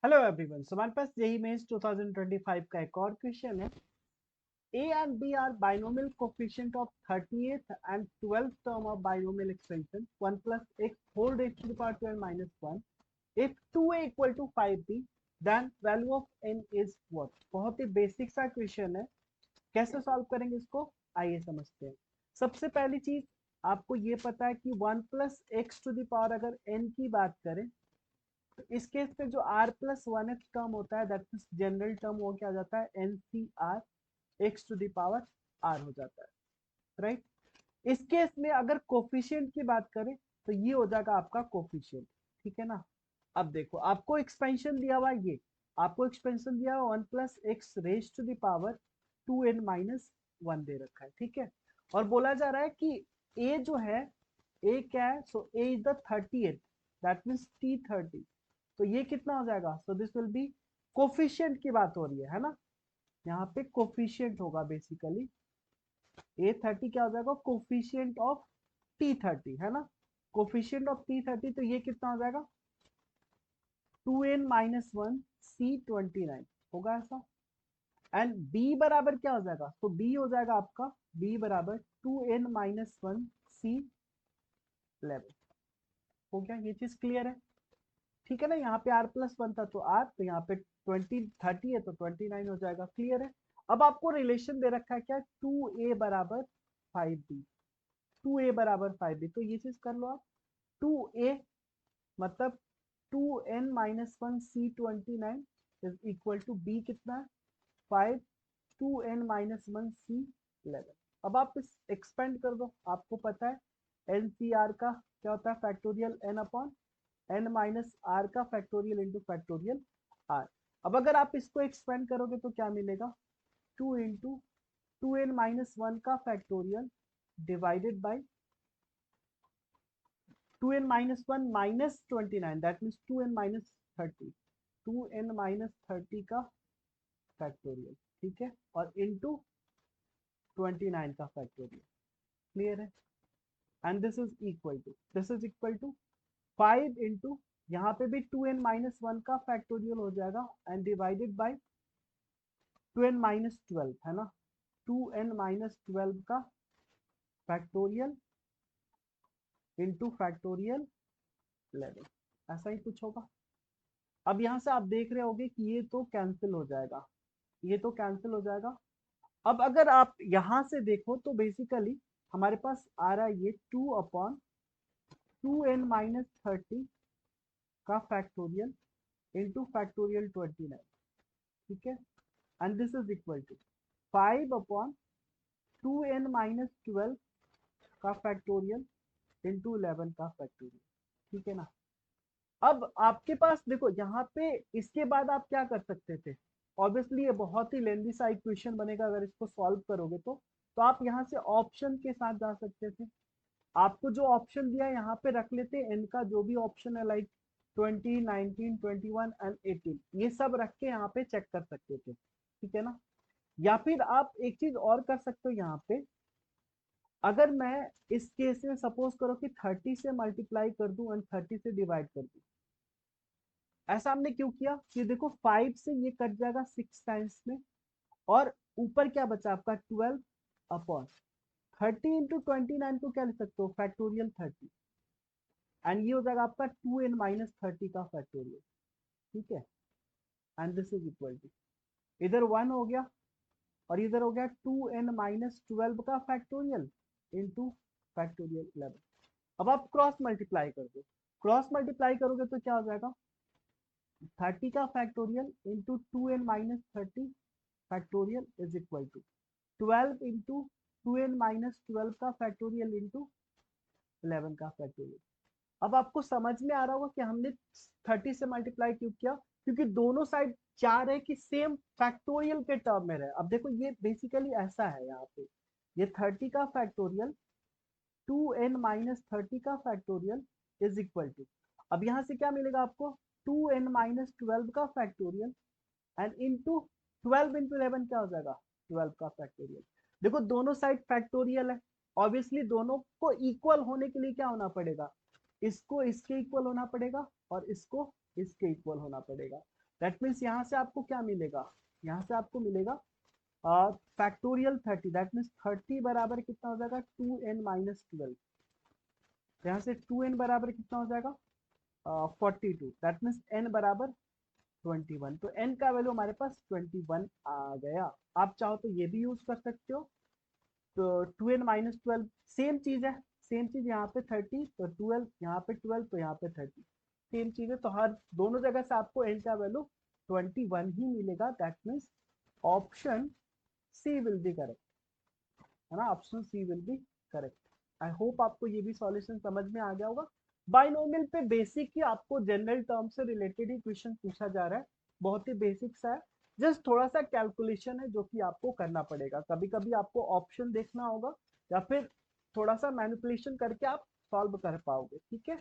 Hello everyone, सो हमारे पास JEE mains 2025 का एक और क्वेश्चन है। A and B are binomial coefficient of 30th and 12th term of binomial expansion 1 plus x whole raised to the power 12 minus 1. If 2a equal to 5b, then value of n is what? बहुत ही basic सा question है। कैसे solve करेंगे इसको, आइए समझते हैं। सबसे पहली चीज आपको ये पता है कि 1 plus X to the power अगर n की बात करें तो इस केस पे जो r plus one x term होता है दैट इज जनरल टर्म, वो क्या हो जाता है N C R X to the power r हो जाता है, राइट। इस केस में अगर कोफिशिएंट की बात करें तो ये हो जाएगा आपका कोफिशिएंट, ठीक है ना। अब देखो आपको एक्सपेंशन दिया हुआ है, ये आपको एक्सपेंशन दिया हुआ 1 plus X raise to the power 2n minus 1 दे रखा है, ठीक है। और बोला जा रहा है कि a जो है, a क्या है, सो a is the 30th, that means t30। तो ये कितना हो जाएगा, so this will be coefficient की बात हो रही है ना। यहाँ पे कोफिशिएंट होगा बेसिकली, A30 क्या हो जाएगा, कोफिशिएंट ऑफ T30 है ना। कोफिशिएंट ऑफ T30 तो ये कितना हो जाएगा 2n माइनस वन C29 होगा ऐसा। एंड B बराबर क्या हो जाएगा, तो B हो जाएगा आपका B बराबर 2n माइनस वन C11। हो गया, ये चीज क्लियर है, ठीक है ना। यहाँ पे r प्लस वन था तो r, तो यहाँ पे 30 है तो 29 हो जाएगा, क्लियर है। अब आपको रिलेशन दे रखा है क्या, 2a बराबर 5b, 2a बराबर 5b, तो ये चीज कर लो आप। 2a मतलब 2n minus one C29 is equal to b कितना है 5, 2n माइनस वन C11। अब आप इस एक्सपेंड कर दो, आपको पता है NCR का क्या होता है, factorial n upon n minus R का फैक्टोरियल इंटू फैक्टोरियल आर। अब अगर आप इसको एक्सपेंड करोगे तो क्या मिलेगा, 2 इंटू 2n माइनस वन का factorial divided by 2n minus one minus 29, that means 2n minus 30, 2n minus 30 का फैक्टोरियल, ठीक है, और इंटू 29 का फैक्टोरियल, क्लियर है। And this is equal to 5 into, यहाँ पे भी 2n माइनस वन का फैक्टोरियल हो जाएगा and divided by 2n minus 12 है ना, 2n माइनस 12 का फैक्टोरियल इंटू फैक्टोरियल 11, ऐसा ही कुछ होगा। अब यहाँ से आप देख रहे होगे कि ये तो कैंसिल हो जाएगा, ये तो कैंसिल हो जाएगा। अब अगर आप यहाँ से देखो तो बेसिकली हमारे पास आ रहा है ये 2 अपॉन 2n माइनस 30 का फैक्टोरियल इंटू फैक्टोरियल 29, ठीक है। And this is equal to 5 upon 2n minus 12 का फैक्टोरियल इंटू 11 का फैक्टोरियल, ठीक है ना। अब आपके पास देखो यहाँ पे इसके बाद आप क्या कर सकते थे, ऑब्वियसली ये बहुत ही लेंदी सा इक्वेशन बनेगा अगर इसको सॉल्व करोगे तो आप यहाँ से ऑप्शन के साथ जा सकते थे। आपको जो ऑप्शन दिया है यहाँ पे रख लेते, इनका जो भी ऑप्शन है लाइक 20, 19, 21 एंड 18, ये सब रख के यहाँ पे चेक कर सकते थे, ठीक है ना। या फिर आप एक चीज और कर सकते हो यहाँ पे, अगर मैं इस केस में सपोज करो कि 30 से मल्टीप्लाई कर दूं एंड 30 से डिवाइड कर दूं, ऐसा हमने क्यों किया कि देखो 5 से ये कट जाएगा 6 टाइम्स में, और ऊपर क्या बचा आपका 12 अपॉन 30 इंटू 29 को क्या लिख सकते हो, फैक्टोरियल 30, एंड ये हो जाएगा आपका 2n माइनस 30 का फैक्टोरियल, ठीक है। And this is equal to, इधर 1 हो गया और इधर हो गया 2n माइनस 12 का फैक्टोरियल इंटू फैक्टोरियल 11। अब आप क्रॉस मल्टीप्लाई कर दो, क्रॉस मल्टीप्लाई करोगे तो क्या हो जाएगा 30 का factorial into 2n minus 30 factorial is equal to 12 into 2n minus 12 का फैक्टोरियल इंटू 11 का फैक्टोरियल। अब आपको समझ में आ रहा होगा कि हमने 30 से मल्टीप्लाई क्यों किया, क्योंकि दोनों साइड चाह रहे कि सेम फैक्टोरियल के टर्म में रहे। अब देखो ये बेसिकली ऐसा है, यहाँ पे ये 30 का फैक्टोरियल 2n माइनस 30 का फैक्टोरियल इज इक्वल टू, अब यहाँ से क्या मिलेगा आपको 2n माइनस 12 का फैक्टोरियल एंड इंटू 12 इंटू 11 क्या हो जाएगा 12 का फैक्टोरियल। देखो दोनों साइड फैक्टोरियल है, ऑब्वियसली दोनों को इक्वल होने के लिए क्या होना पड़ेगा, इसको इसके इक्वल होना पड़ेगा और इसको इसके इक्वल होना पड़ेगा। दैट मीन्स यहाँ से आपको क्या मिलेगा, यहाँ से आपको मिलेगा फैक्टोरियल 30, दैट मीन्स 30 बराबर कितना हो जाएगा 2n-12। यहाँ से 2n बराबर कितना हो जाएगा 42, दैट मीन्स n बराबर 21। तो n का वैल्यू हमारे पास 21 आ गया। आप चाहो तो ये भी यूज कर सकते हो। तो 2n-12 सेम चीज है, सेम चीज यहाँ पे 30 तो 12, यहाँ पे 12 तो यहाँ पे 30, सेम चीज है। तो हर दोनों जगह से आपको n का वैल्यू 21 ही मिलेगा। That means option C will be correct, है ना, option C will be correct. I hope आपको ये भी सॉल्यूशन समझ में आ गया होगा। बाइनोमियल पे बेसिक ही आपको जनरल टर्म से रिलेटेड ही क्वेश्चन पूछा जा रहा है, बहुत ही बेसिक सा है। जस्ट थोड़ा सा कैलकुलेशन है जो कि आपको करना पड़ेगा, कभी कभी आपको ऑप्शन देखना होगा या फिर थोड़ा सा मैनिपुलेशन करके आप सॉल्व कर पाओगे, ठीक है।